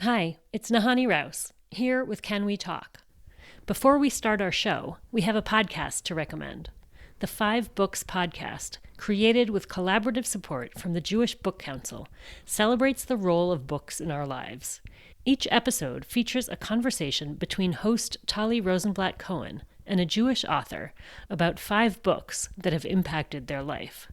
Hi, it's Nahani Rouse, here with Can We Talk? Before we start our show, we have a podcast to recommend. The 5 Books podcast, created with collaborative support from the Jewish Book Council, celebrates the role of books in our lives. Each episode features a conversation between host Tali Rosenblatt-Cohen and a Jewish author about 5 books that have impacted their life.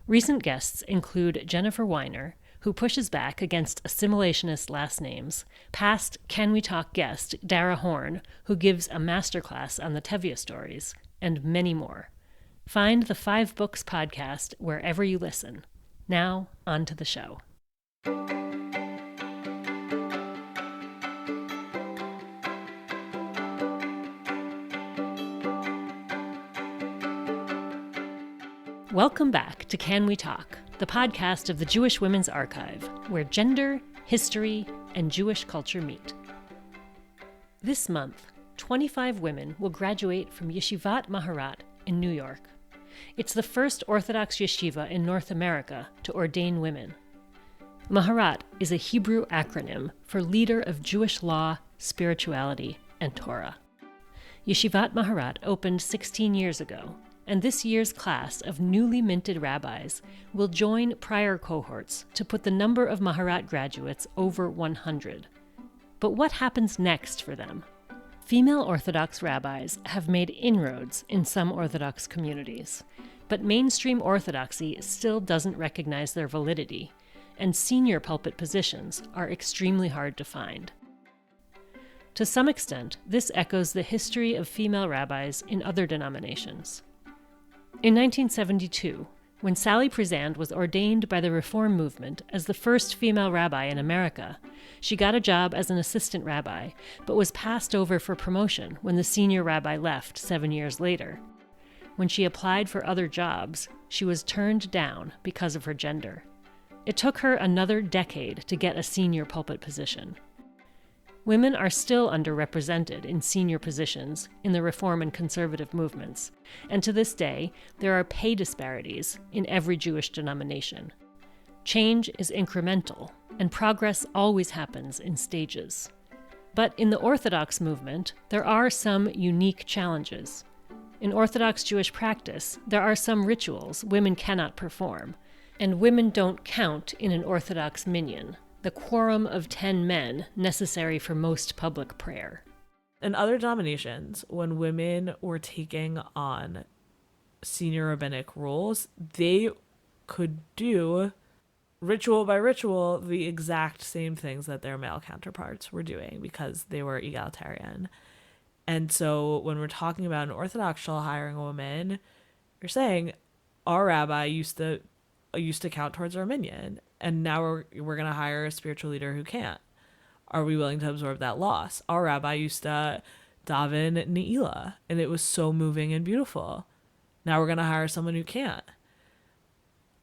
Recent guests include Jennifer Weiner, who pushes back against assimilationist last names, past Can We Talk guest Dara Horn, who gives a masterclass on the Tevye stories, and many more. Find the 5 Books podcast wherever you listen. Now, on to the show. Welcome back to Can We Talk, the podcast of the Jewish Women's Archive, where gender, history, and Jewish culture meet. This month, 25 women will graduate from Yeshivat Maharat in New York. It's the first Orthodox yeshiva in North America to ordain women. Maharat is a Hebrew acronym for Leader of Jewish Law, Spirituality, and Torah. Yeshivat Maharat opened 16 years ago, and this year's class of newly minted rabbis will join prior cohorts to put the number of Maharat graduates over 100. But what happens next for them? Female Orthodox rabbis have made inroads in some Orthodox communities, but mainstream Orthodoxy still doesn't recognize their validity, and senior pulpit positions are extremely hard to find. To some extent, this echoes the history of female rabbis in other denominations. In 1972, when Sally Prezand was ordained by the Reform movement as the first female rabbi in America, she got a job as an assistant rabbi, but was passed over for promotion when the senior rabbi left 7 years later. When she applied for other jobs, she was turned down because of her gender. It took her another decade to get a senior pulpit position. Women are still underrepresented in senior positions in the Reform and Conservative movements, and to this day, there are pay disparities in every Jewish denomination. Change is incremental, and progress always happens in stages. But in the Orthodox movement, there are some unique challenges. In Orthodox Jewish practice, there are some rituals women cannot perform, and women don't count in an Orthodox minyan, the quorum of 10 men necessary for most public prayer. In other denominations, when women were taking on senior rabbinic roles, they could do ritual by ritual the exact same things that their male counterparts were doing because they were egalitarian. And so when we're talking about an Orthodox shul hiring a woman, you're saying our rabbi used to count towards our minyan, and now we're going to hire a spiritual leader who can't. Are we willing to absorb that loss? Our rabbi used to daven ne'ilah, and it was so moving and beautiful. Now we're going to hire someone who can't.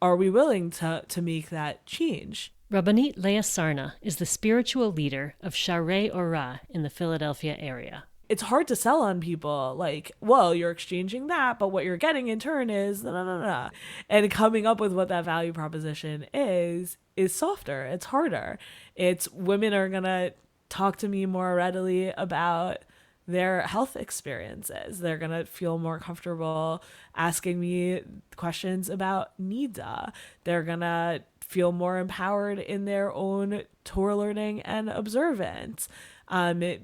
Are we willing to make that change? Rabbanit Leah Sarna is the spiritual leader of Sharei Orah in the Philadelphia area. It's hard to sell on people like, well, you're exchanging that, but what you're getting in turn is da-da-da-da. And coming up with what that value proposition is softer. It's harder. It's women are going to talk to me more readily about their health experiences. They're going to feel more comfortable asking me questions about nida. They're going to feel more empowered in their own Torah learning and observance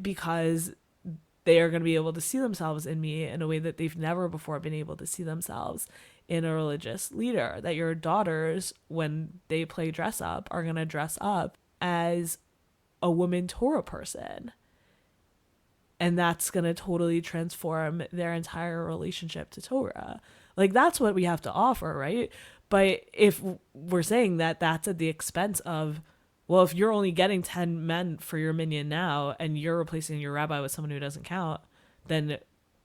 because they are going to be able to see themselves in me in a way that they've never before been able to see themselves in a religious leader. That your daughters, when they play dress up, are going to dress up as a woman Torah person. And that's going to totally transform their entire relationship to Torah. Like, that's what we have to offer, right? But if we're saying that that's at the expense of, well, if you're only getting 10 men for your minyan now and you're replacing your rabbi with someone who doesn't count, then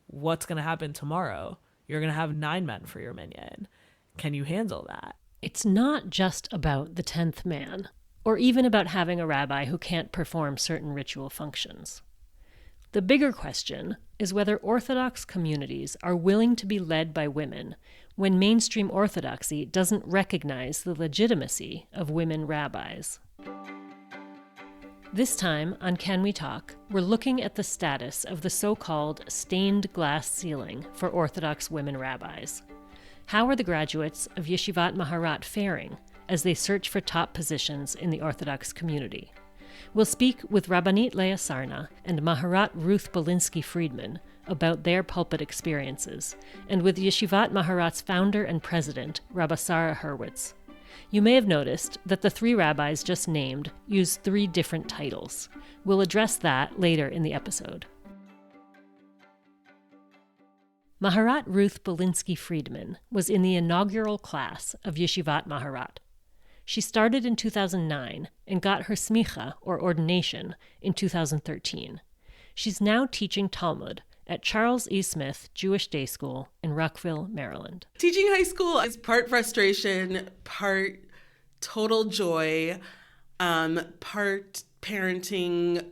what's going to happen tomorrow? You're going to have 9 men for your minyan. Can you handle that? It's not just about the 10th man, or even about having a rabbi who can't perform certain ritual functions. The bigger question is whether Orthodox communities are willing to be led by women when mainstream Orthodoxy doesn't recognize the legitimacy of women rabbis. This time on Can We Talk, we're looking at the status of the so-called stained glass ceiling for Orthodox women rabbis. How are the graduates of Yeshivat Maharat faring as they search for top positions in the Orthodox community? We'll speak with Rabbanit Leah Sarna and Maharat Ruth Balinsky Friedman about their pulpit experiences, and with Yeshivat Maharat's founder and president, Rabba Sara Hurwitz. You may have noticed that the three rabbis just named use 3 different titles. We'll address that later in the episode. Maharat Ruth Balinsky Friedman was in the inaugural class of Yeshivat Maharat. She started in 2009 and got her smicha, or ordination, in 2013. She's now teaching Talmud at Charles E. Smith Jewish Day School in Rockville, Maryland. Teaching high school is part frustration, part total joy, part parenting,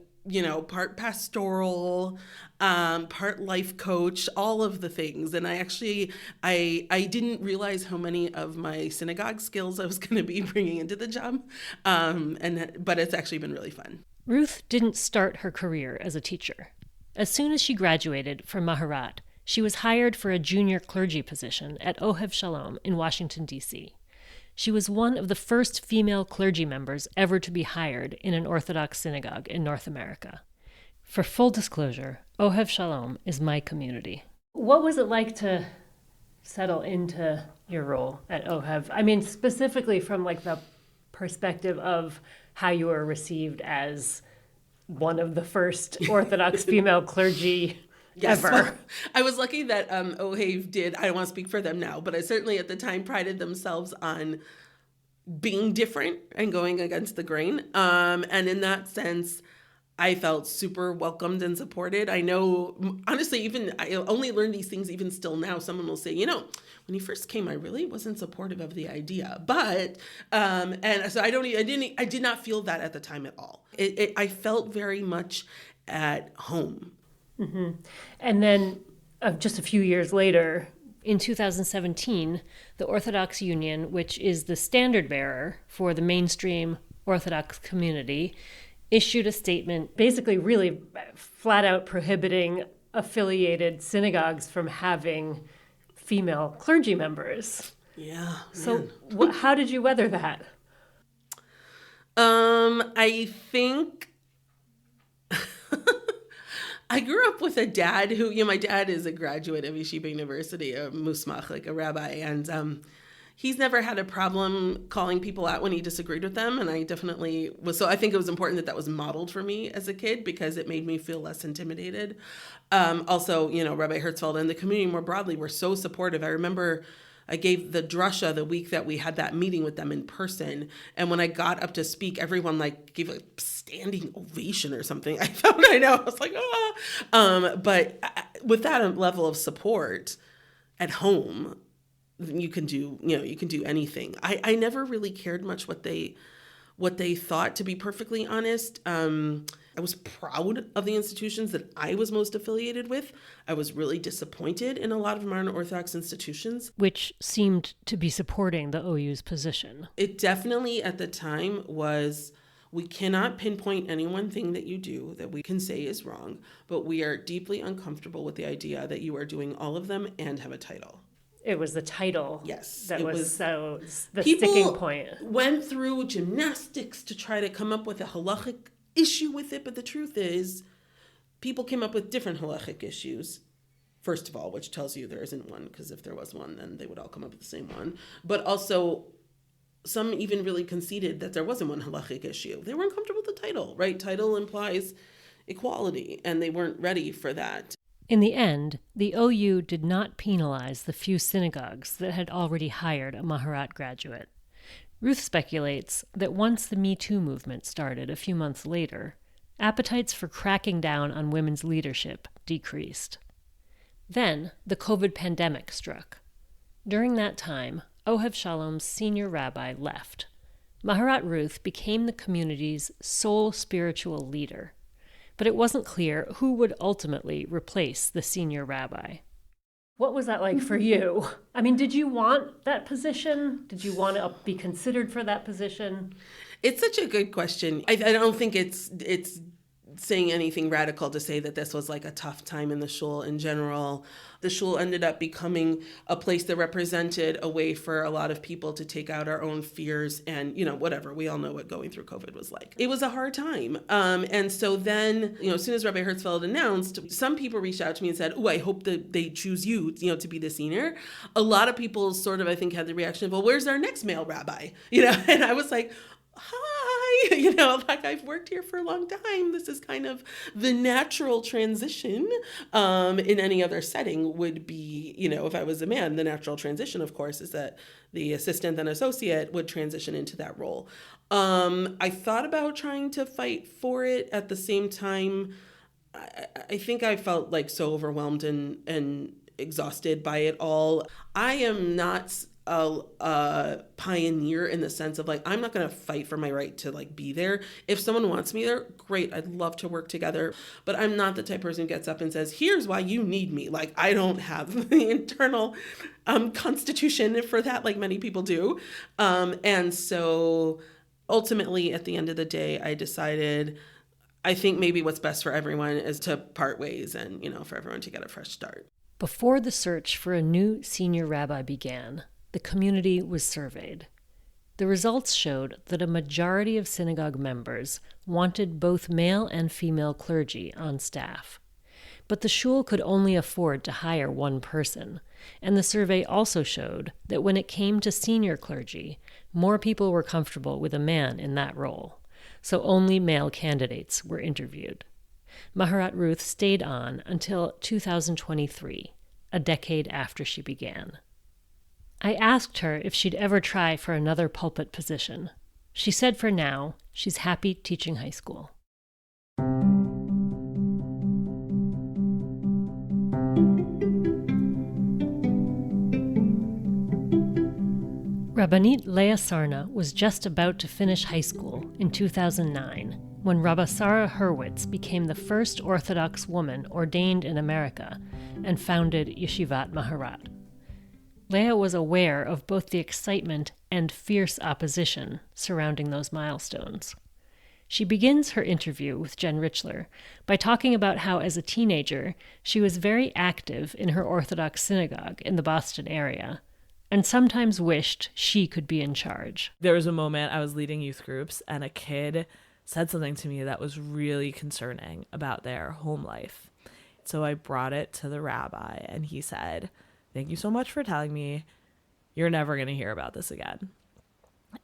part pastoral, part life coach, all of the things. And I didn't realize how many of my synagogue skills I was going to be bringing into the job. But it's actually been really fun. Ruth didn't start her career as a teacher. As soon as she graduated from Maharat, she was hired for a junior clergy position at Ohev Shalom in Washington, D.C. She was one of the first female clergy members ever to be hired in an Orthodox synagogue in North America. For full disclosure, Ohev Shalom is my community. What was it like to settle into your role at Ohev? I mean, specifically from the perspective of how you were received as one of the first Orthodox female clergy ever. Well, I was lucky that Ohev did, I don't want to speak for them now, but I certainly at the time prided themselves on being different and going against the grain. And in that sense, I felt super welcomed and supported. I know, honestly, I only learned these things even still now. Someone will say, when you first came, I really wasn't supportive of the idea. But, and so I did not feel that at the time at all. I felt very much at home. Mm-hmm. And then just a few years later, in 2017, the Orthodox Union, which is the standard bearer for the mainstream Orthodox community, issued a statement basically really flat out prohibiting affiliated synagogues from having female clergy members. Yeah. So how did you weather that? I think I grew up with a dad who, my dad is a graduate of Yeshiva University, a musmach, like a rabbi, and he's never had a problem calling people out when he disagreed with them, and I definitely was. So I think it was important that was modeled for me as a kid because it made me feel less intimidated. Also, Rabbi Herzfeld and the community more broadly were so supportive. I remember I gave the drasha the week that we had that meeting with them in person, and when I got up to speak, everyone gave a standing ovation or something. I was like, ah. But with that level of support at home, you can do anything. I never really cared much what they thought, to be perfectly honest. I was proud of the institutions that I was most affiliated with. I was really disappointed in a lot of modern Orthodox institutions, which seemed to be supporting the OU's position. It definitely at the time was, we cannot pinpoint any one thing that you do that we can say is wrong, but we are deeply uncomfortable with the idea that you are doing all of them and have a title. It was the title. Yes. That was the sticking point. People went through gymnastics to try to come up with a halachic issue with it, but the truth is people came up with different halachic issues, first of all, which tells you there isn't one, because if there was one, then they would all come up with the same one. But also, some even really conceded that there wasn't one halachic issue. They weren't comfortable with the title, right? Title implies equality, and they weren't ready for that. In the end, the OU did not penalize the few synagogues that had already hired a Maharat graduate. Ruth speculates that once the Me Too movement started a few months later, appetites for cracking down on women's leadership decreased. Then the COVID pandemic struck. During that time, Ohev Shalom's senior rabbi left. Maharat Ruth became the community's sole spiritual leader, but it wasn't clear who would ultimately replace the senior rabbi. What was that like for you? I mean, did you want that position? Did you want to be considered for that position? It's such a good question. I don't think it's saying anything radical to say that this was like a tough time in the shul in general. The shul ended up becoming a place that represented a way for a lot of people to take out our own fears and, whatever. We all know what going through COVID was like. It was a hard time. And so then, as soon as Rabbi Herzfeld announced, some people reached out to me and said, I hope that they choose you, to be the senior. A lot of people sort of, I think, had the reaction of, well, where's our next male rabbi? And I was like, hi, like I've worked here for a long time. This is kind of the natural transition. In any other setting would be, if I was a man, the natural transition, of course, is that the assistant and associate would transition into that role. I thought about trying to fight for it. At the same time, I think I felt like so overwhelmed and exhausted by it all. I am not a pioneer in the sense of like, I'm not going to fight for my right to like be there. If someone wants me there, great. I'd love to work together, but I'm not the type of person who gets up and says, here's why you need me. Like, I don't have the internal constitution for that like many people do. And so ultimately at the end of the day, I decided, I think maybe what's best for everyone is to part ways and, for everyone to get a fresh start. Before the search for a new senior rabbi began, the community was surveyed. The results showed that a majority of synagogue members wanted both male and female clergy on staff. But the shul could only afford to hire one person, and the survey also showed that when it came to senior clergy, more people were comfortable with a man in that role, so only male candidates were interviewed. Maharat Ruth stayed on until 2023, a decade after she began. I asked her if she'd ever try for another pulpit position. She said for now, she's happy teaching high school. Rabbanit Leah Sarna was just about to finish high school in 2009 when Rabba Sara Hurwitz became the first Orthodox woman ordained in America and founded Yeshivat Maharat. Leah was aware of both the excitement and fierce opposition surrounding those milestones. She begins her interview with Jen Richler by talking about how, as a teenager, she was very active in her Orthodox synagogue in the Boston area, and sometimes wished she could be in charge. There was a moment I was leading youth groups, and a kid said something to me that was really concerning about their home life. So I brought it to the rabbi, and he said, "Thank you so much for telling me. You're never going to hear about this again."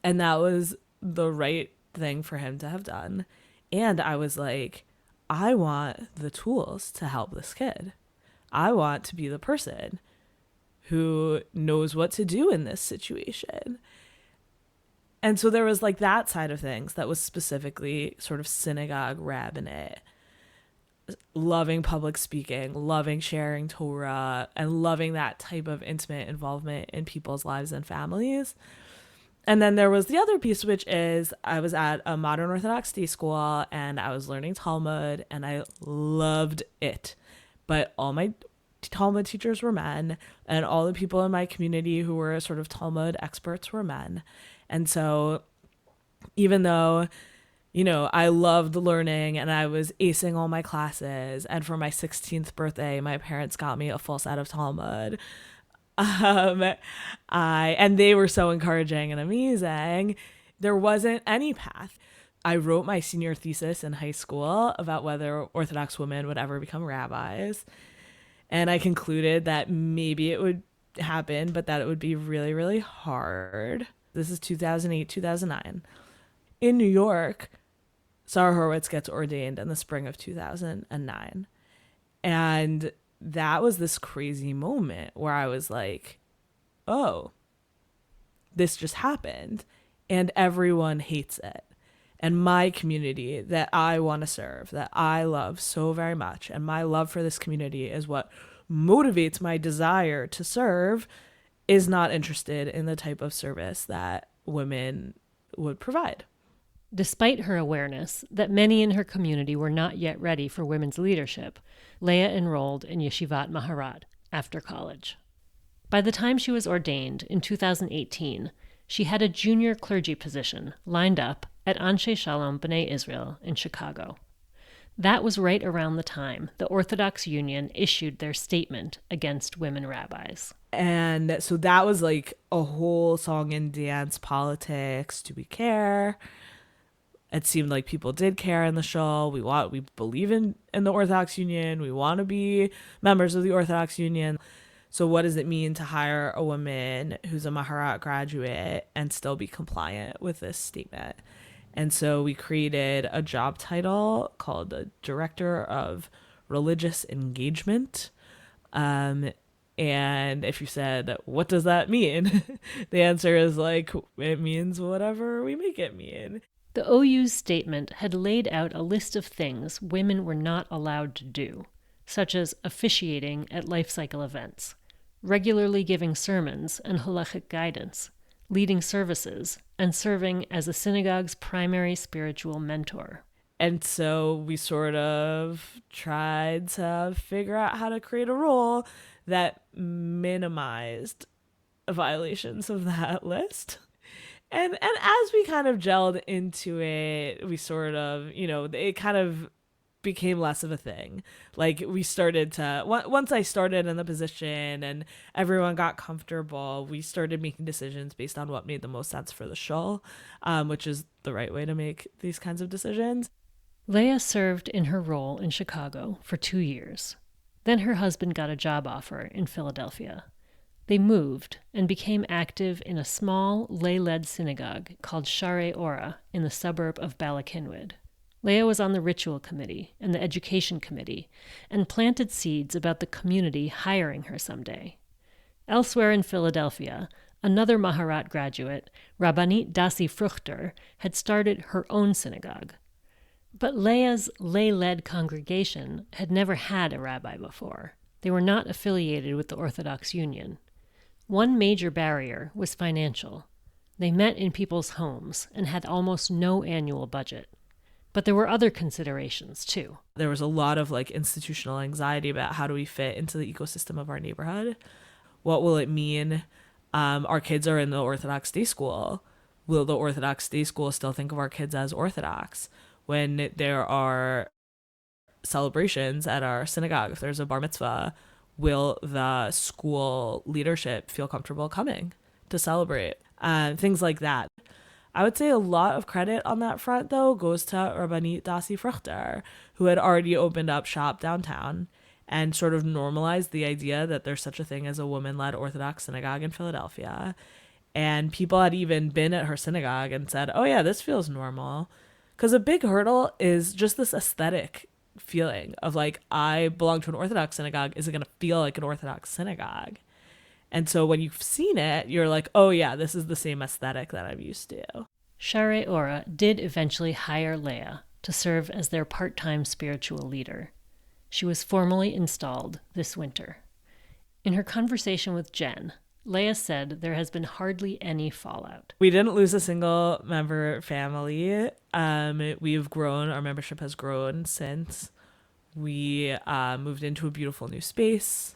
And that was the right thing for him to have done. And I was like, I want the tools to help this kid. I want to be the person who knows what to do in this situation. And so there was like that side of things that was specifically sort of synagogue rabbinate, loving public speaking, loving sharing Torah, and loving that type of intimate involvement in people's lives and families. And then there was the other piece, which is I was at a modern Orthodox day school and I was learning Talmud and I loved it. But all my Talmud teachers were men and all the people in my community who were sort of Talmud experts were men. And so even though, you know, I loved learning and I was acing all my classes, and for my 16th birthday, my parents got me a full set of Talmud. And they were so encouraging and amazing. There wasn't any path. I wrote my senior thesis in high school about whether Orthodox women would ever become rabbis. And I concluded that maybe it would happen, but that it would be really, really hard. This is 2008, 2009. In New York, Sara Hurwitz gets ordained in the spring of 2009. And that was this crazy moment where I was like, oh, this just happened and everyone hates it. And my community that I want to serve, that I love so very much, and my love for this community is what motivates my desire to serve, is not interested in the type of service that women would provide. Despite her awareness that many in her community were not yet ready for women's leadership, Leah enrolled in Yeshivat Maharat after college. By the time she was ordained in 2018, she had a junior clergy position lined up at Anshe Shalom B'nai Israel in Chicago. That was right around the time the Orthodox Union issued their statement against women rabbis. And so that was like a whole song and dance politics. Do we care? It seemed like people did care in the shul. We believe in the Orthodox Union. We want to be members of the Orthodox Union. So what does it mean to hire a woman who's a Maharat graduate and still be compliant with this statement? And so we created a job title called the Director of Religious Engagement. And if you said, what does that mean? The answer is like, it means whatever we make it mean. The OU's statement had laid out a list of things women were not allowed to do, such as officiating at life cycle events, regularly giving sermons and halachic guidance, leading services, and serving as a synagogue's primary spiritual mentor. And so we sort of tried to figure out how to create a rule that minimized violations of that list. And as we kind of gelled into it, we sort of, it kind of became less of a thing. Like we started to, once I started in the position and everyone got comfortable, we started making decisions based on what made the most sense for the shul, which is the right way to make these kinds of decisions. Leah served in her role in Chicago for 2 years. Then her husband got a job offer in Philadelphia. They moved and became active in a small lay-led synagogue called Sharei Ora in the suburb of Balakinwood. Leah was on the ritual committee and the education committee and planted seeds about the community hiring her someday. Elsewhere in Philadelphia, another Maharat graduate, Rabbanit Leah Sarna, had started her own synagogue. But Leah's lay-led congregation had never had a rabbi before. They were not affiliated with the Orthodox Union. One major barrier was financial. They met in people's homes and had almost no annual budget. But there were other considerations, too. There was a lot of institutional anxiety about how do we fit into the ecosystem of our neighborhood? What will it mean? Our kids are in the Orthodox day school. Will the Orthodox day school still think of our kids as Orthodox? When there are celebrations at our synagogue, if there's a bar mitzvah, will the school leadership feel comfortable coming to celebrate? Things like that. I would say a lot of credit on that front, though, goes to Rabbanit Leah Sarna, who had already opened up shop downtown and sort of normalized the idea that there's such a thing as a woman-led Orthodox synagogue in Philadelphia. And people had even been at her synagogue and said, oh yeah, this feels normal. Because a big hurdle is just this aesthetic feeling of I belong to an Orthodox synagogue. Is it going to feel like an Orthodox synagogue? And so when you've seen it, you're like, oh yeah, this is the same aesthetic that I'm used to. Sharei Ora did eventually hire Leah to serve as their part-time spiritual leader. She was formally installed this winter. In her conversation with Jen, Leah said there has been hardly any fallout. We didn't lose a single member family. We've grown. Our membership has grown since we moved into a beautiful new space.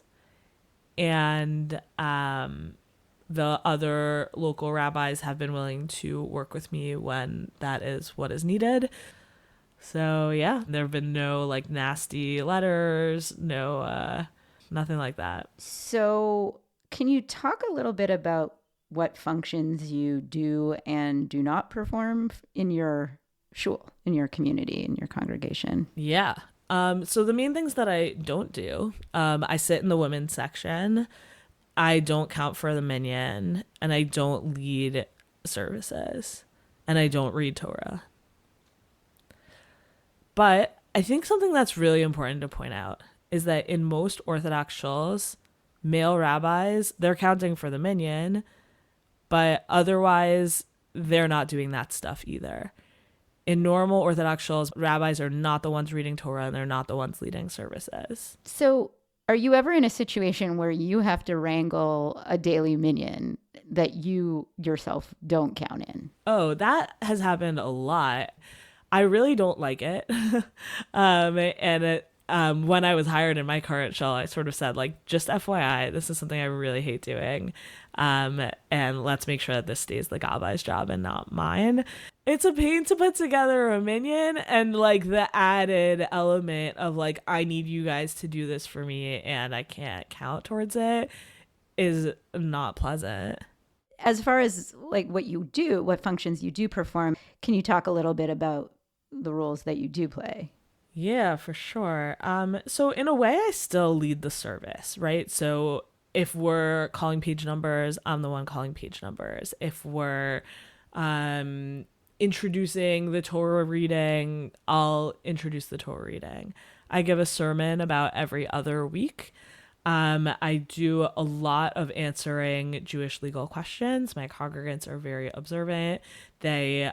And the other local rabbis have been willing to work with me when that is what is needed. So yeah, there have been no nasty letters, no nothing like that. So can you talk a little bit about what functions you do and do not perform in your shul, in your community, in your congregation? Yeah. So the main things that I don't do, I sit in the women's section. I don't count for the minyan, and I don't lead services, and I don't read Torah. But I think something that's really important to point out is that in most Orthodox shuls, male rabbis, they're counting for the minyan, but otherwise they're not doing that stuff either. In normal Orthodox shuls, rabbis are not the ones reading Torah and they're not the ones leading services. So are you ever in a situation where you have to wrangle a daily minyan that you yourself don't count in? Oh, that has happened a lot. I really don't like it. And when I was hired in my current shell, I sort of said, like, just FYI, this is something I really hate doing. And let's make sure that this stays the Gabai's job and not mine. It's a pain to put together a minion, and like the added element of like, I need you guys to do this for me and I can't count towards it is not pleasant. As far as like what you do, what functions you do perform, can you talk a little bit about the roles that you do play? Yeah, for sure. So in a way, I still lead the service, right? So if we're calling page numbers, I'm the one calling page numbers. If we're introducing the Torah reading, I'll introduce the Torah reading. I give a sermon about every other week. I do a lot of answering Jewish legal questions. My congregants are very observant. They,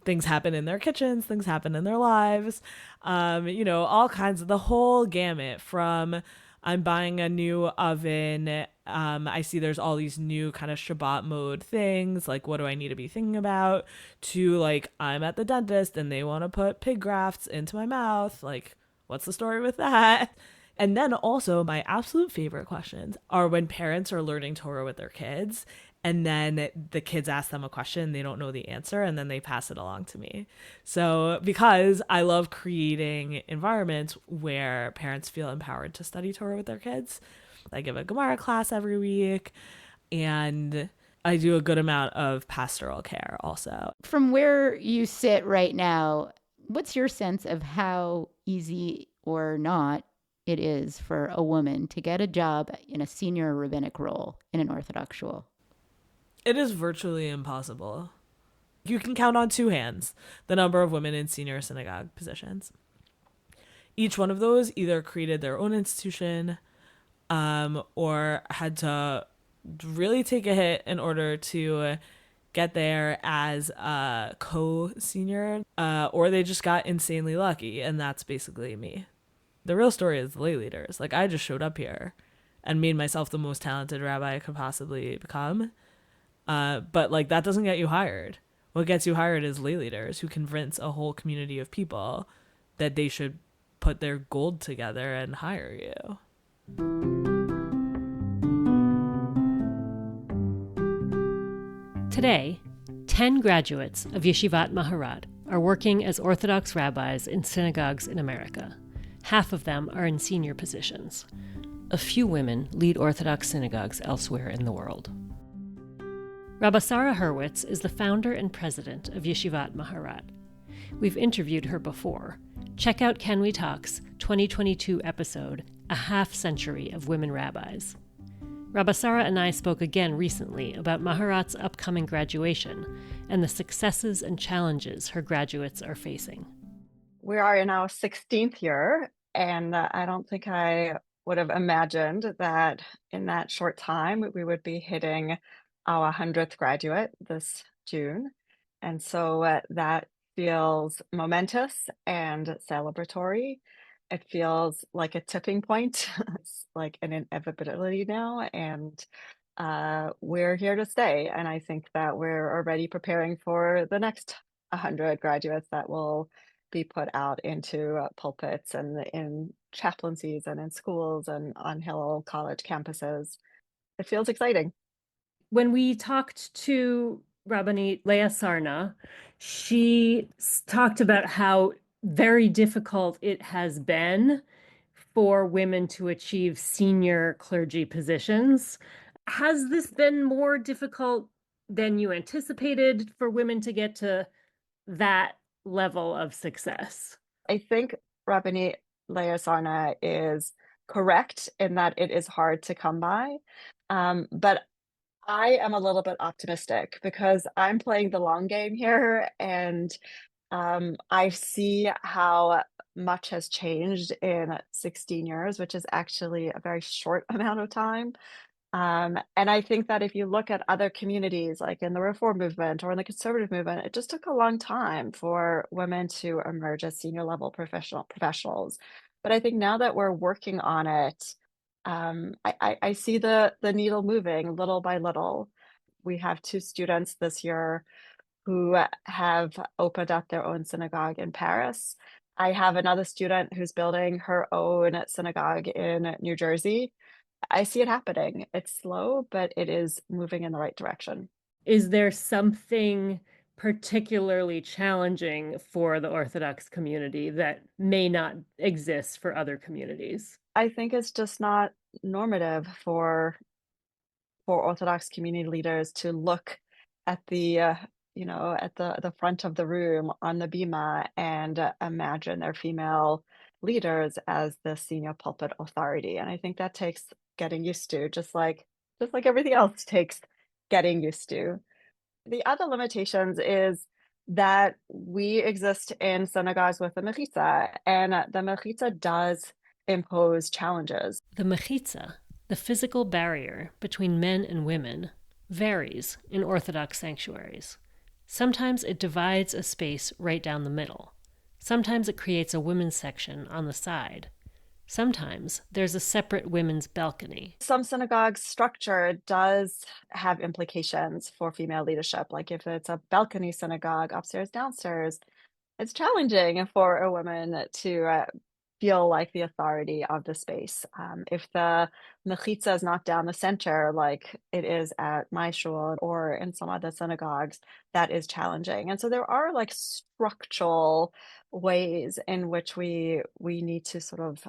things happen in their kitchens, things happen in their lives, all kinds of the whole gamut from I'm buying a new oven. I see there's all these new kind of Shabbat mode things. Like, what do I need to be thinking about? To like, I'm at the dentist and they want to put pig grafts into my mouth. Like, what's the story with that? And then also my absolute favorite questions are when parents are learning Torah with their kids and then the kids ask them a question, they don't know the answer, and then they pass it along to me. So because I love creating environments where parents feel empowered to study Torah with their kids, I give a Gemara class every week, and I do a good amount of pastoral care also. From where you sit right now, what's your sense of how easy or not it is for a woman to get a job in a senior rabbinic role in an Orthodox shul? It is virtually impossible. You can count on two hands the number of women in senior synagogue positions. Each one of those either created their own institution or had to really take a hit in order to get there as a co-senior, or they just got insanely lucky, and that's basically me. The real story is the lay leaders. Like, I just showed up here and made myself the most talented rabbi I could possibly become. But like, that doesn't get you hired. What gets you hired is lay leaders who convince a whole community of people that they should put their gold together and hire you. Today, 10 graduates of Yeshivat Maharat are working as Orthodox rabbis in synagogues in America. Half of them are in senior positions. A few women lead Orthodox synagogues elsewhere in the world. Rabba Sara Hurwitz is the founder and president of Yeshivat Maharat. We've interviewed her before. Check out Can We Talk's 2022 episode, A Half Century of Women Rabbis. Rabba Sara and I spoke again recently about Maharat's upcoming graduation and the successes and challenges her graduates are facing. We are in our 16th year, and I don't think I would have imagined that in that short time we would be hitting our 100th graduate this June. And so that feels momentous and celebratory. It feels like a tipping point. It's like an inevitability now, and we're here to stay. And I think that we're already preparing for the next 100 graduates that will be put out into pulpits and in chaplaincies and in schools and on Hill College campuses. It feels exciting. When we talked to Rabbanit Leah Sarna, she talked about how very difficult it has been for women to achieve senior clergy positions. Has this been more difficult than you anticipated for women to get to that level of success? I think Rabbanit Leah Sarna is correct in that it is hard to come by. But I am a little bit optimistic because I'm playing the long game here, and I see how much has changed in 16 years, which is actually a very short amount of time. And I think that if you look at other communities, like in the Reform movement or in the conservative movement, it just took a long time for women to emerge as senior level professionals. But I think now that we're working on it, I see the needle moving little by little. We have 2 students this year who have opened up their own synagogue in Paris. I have another student who's building her own synagogue in New Jersey. I see it happening. It's slow, but it is moving in the right direction. Is there something particularly challenging for the Orthodox community that may not exist for other communities? I think it's just not normative for Orthodox community leaders to look at at the front of the room on the bima and imagine their female leaders as the senior pulpit authority. And I think that takes getting used to, just like everything else takes getting used to. The other limitations is that we exist in synagogues with the mechitza, and the mechitza does impose challenges. The mechitza, the physical barrier between men and women, varies in Orthodox sanctuaries. Sometimes it divides a space right down the middle. Sometimes it creates a women's section on the side. Sometimes there's a separate women's balcony. Some synagogue structure does have implications for female leadership. Like if it's a balcony synagogue, upstairs, downstairs, it's challenging for a woman to feel like the authority of the space. If the mechitza is not down the center, like it is at my shul or in some other synagogues, that is challenging. And so there are like structural ways in which we need to sort of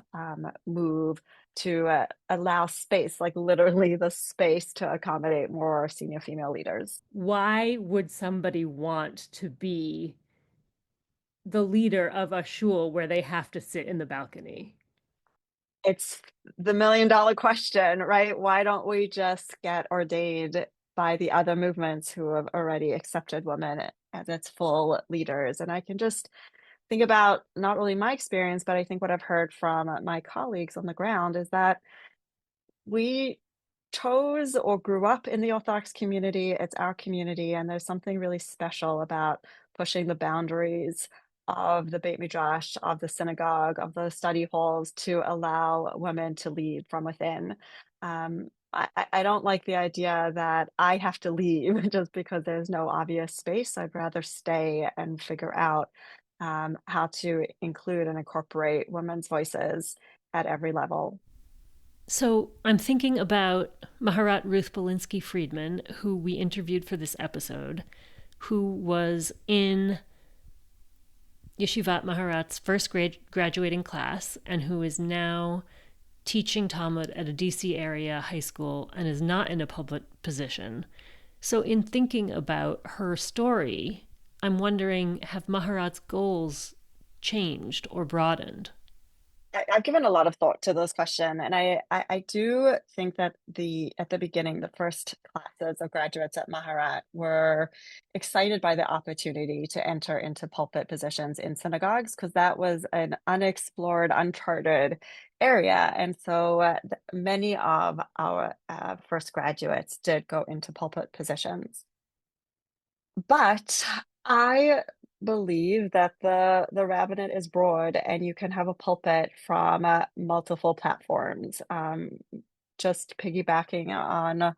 move to allow space, like literally the space to accommodate more senior female leaders. Why would somebody want to be the leader of a shul where they have to sit in the balcony? It's the $1,000,000 question, right? Why don't we just get ordained by the other movements who have already accepted women as its full leaders? And I can just think about not only my experience, but I think what I've heard from my colleagues on the ground is that we chose or grew up in the Orthodox community. It's our community, and there's something really special about pushing the boundaries of the Beit Midrash, of the synagogue, of the study halls to allow women to lead from within. I don't like the idea that I have to leave just because there's no obvious space. I'd rather stay and figure out how to include and incorporate women's voices at every level. So I'm thinking about Maharat Ruth Balinsky Friedman, who we interviewed for this episode, who was in Yeshivat Maharat's first graduating class and who is now teaching Talmud at a DC area high school and is not in a public position. So in thinking about her story, I'm wondering, have Maharat's goals changed or broadened? I've given a lot of thought to this question, and I do think that at the beginning, the first classes of graduates at Maharat were excited by the opportunity to enter into pulpit positions in synagogues because that was an unexplored, uncharted area, and so many of our first graduates did go into pulpit positions. But I believe that the rabbinate is broad and you can have a pulpit from multiple platforms. Just piggybacking on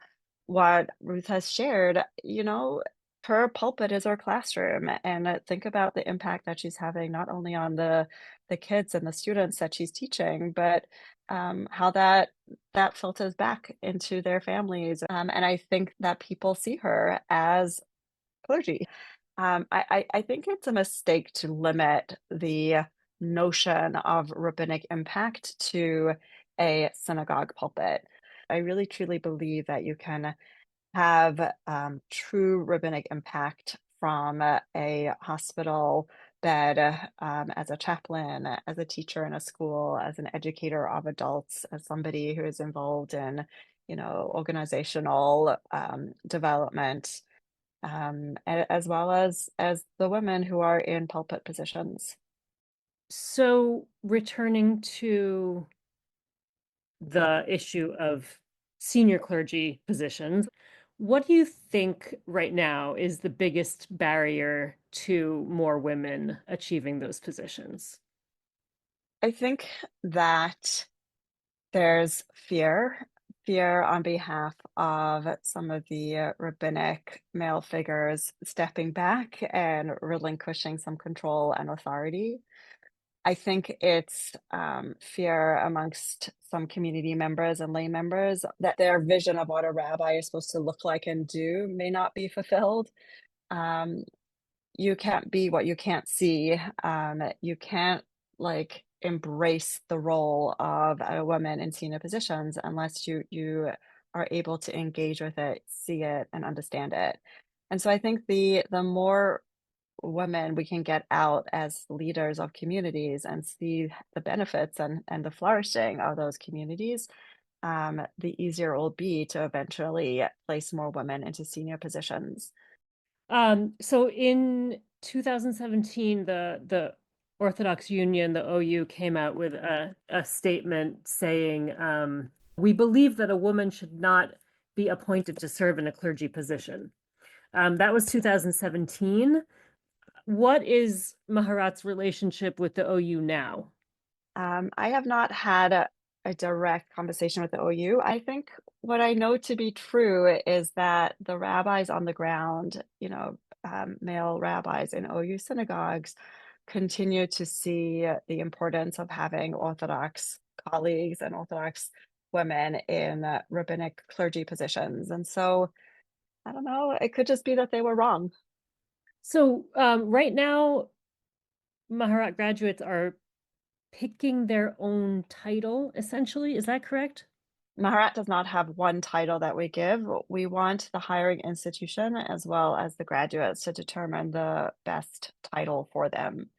what Ruth has shared, her pulpit is her classroom, and think about the impact that she's having not only on the kids and the students that she's teaching, but how that filters back into their families. And I think that people see her as clergy. I think it's a mistake to limit the notion of rabbinic impact to a synagogue pulpit. I really truly believe that you can have true rabbinic impact from a hospital bed, as a chaplain, as a teacher in a school, as an educator of adults, as somebody who is involved in, organizational development, as well as the women who are in pulpit positions. So returning to the issue of senior clergy positions, what do you think right now is the biggest barrier to more women achieving those positions? I think that there's fear on behalf of some of the rabbinic male figures stepping back and relinquishing some control and authority. I think it's fear amongst some community members and lay members that their vision of what a rabbi is supposed to look like and do may not be fulfilled. Um, you can't be what you can't see. You can't like embrace the role of a woman in senior positions unless you are able to engage with it, see it, and understand it. And so I think the more women we can get out as leaders of communities and see the benefits and the flourishing of those communities, the easier it will be to eventually place more women into senior positions. So in 2017, the Orthodox Union, the OU, came out with a statement saying, we believe that a woman should not be appointed to serve in a clergy position. That was 2017. What is Maharat's relationship with the OU now? I have not had a direct conversation with the OU. I think what I know to be true is that the rabbis on the ground, male rabbis in OU synagogues, continue to see the importance of having Orthodox colleagues and Orthodox women in rabbinic clergy positions. And so I don't know, it could just be that they were wrong. So right now, Maharat graduates are picking their own title, essentially. Is that correct? Maharat does not have one title that we give. We want the hiring institution as well as the graduates to determine the best title for them.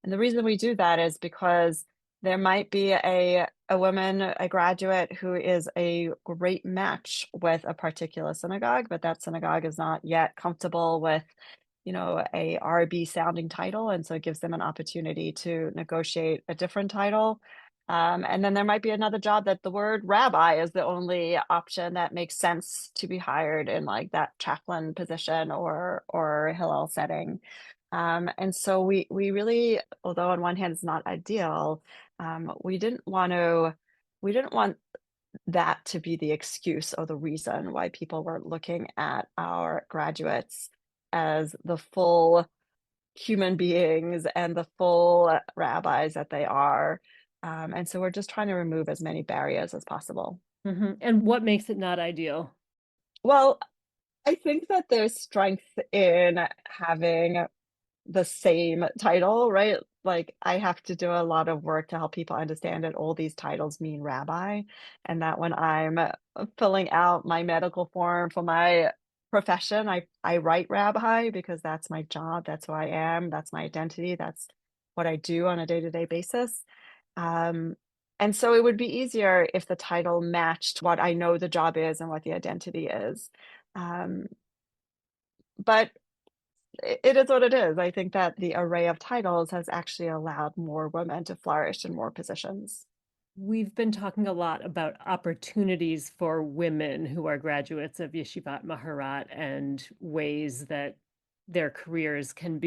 And the reason we do that is because there might be a woman, a graduate who is a great match with a particular synagogue, but that synagogue is not yet comfortable with, a RB sounding title. And so it gives them an opportunity to negotiate a different title. And then there might be another job that the word rabbi is the only option that makes sense to be hired in like that chaplain position or Hillel setting. And so we really, although on one hand it's not ideal, we didn't want that to be the excuse or the reason why people were looking at our graduates as the full human beings and the full rabbis that they are. And so we're just trying to remove as many barriers as possible. Mm-hmm. And what makes it not ideal? Well, I think that there's strength in having the same title, right? Like I have to do a lot of work to help people understand that all these titles mean rabbi, and that when I'm filling out my medical form for my profession, I write rabbi because that's my job, that's who I am, that's my identity, that's what I do on a day-to-day basis. And so it would be easier if the title matched what I know the job is and what the identity is. But it is what it is. I think that the array of titles has actually allowed more women to flourish in more positions. We've been talking a lot about opportunities for women who are graduates of Yeshivat Maharat and ways that their careers can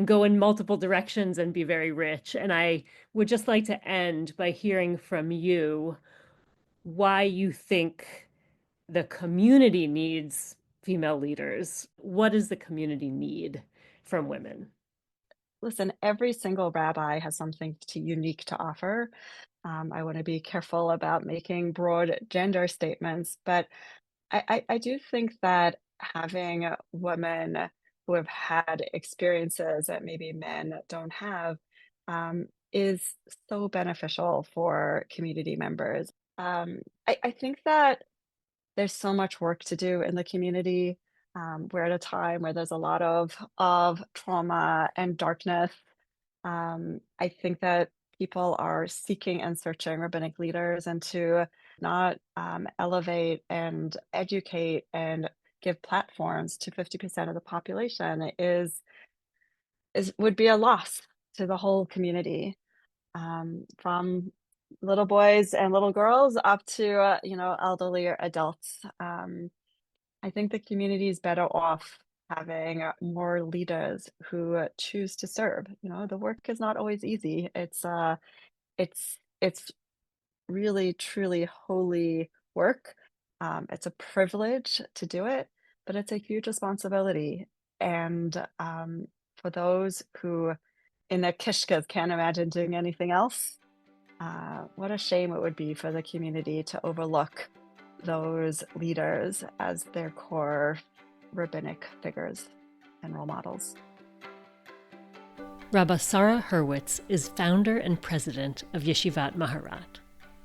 go in multiple directions and be very rich. And I would just like to end by hearing from you why you think the community needs female leaders. What does the community need from women? Listen, every single rabbi has something unique to offer. I want to be careful about making broad gender statements, but I do think that having women who have had experiences that maybe men don't have is so beneficial for community members. I think that there's so much work to do in the community. We're at a time where there's a lot of trauma and darkness. I think that people are seeking and searching rabbinic leaders, and to not elevate and educate and give platforms to 50% of the population would be a loss to the whole community, from little boys and little girls up to elderly or adults. I think the community is better off having more leaders who choose to serve. The work is not always easy. It's really truly holy work. It's a privilege to do it, but it's a huge responsibility. And for those who in their kishkas can't imagine doing anything else. What a shame it would be for the community to overlook those leaders as their core rabbinic figures and role models. Rabba Sara Hurwitz is founder and president of Yeshivat Maharat.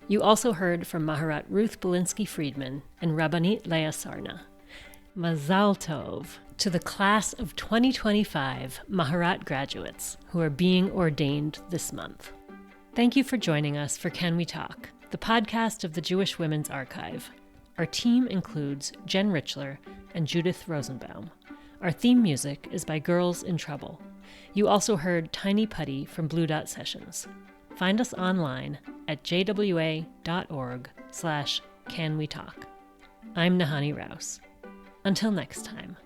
You also heard from Maharat Ruth Balinsky Friedman and Rabbanit Leah Sarna. Mazal Tov to the class of 2025 Maharat graduates who are being ordained this month. Thank you for joining us for Can We Talk, the podcast of the Jewish Women's Archive. Our team includes Jen Richler and Judith Rosenbaum. Our theme music is by Girls in Trouble. You also heard Tiny Putty from Blue Dot Sessions. Find us online at jwa.org/canwetalk. I'm Nahani Rouse. Until next time.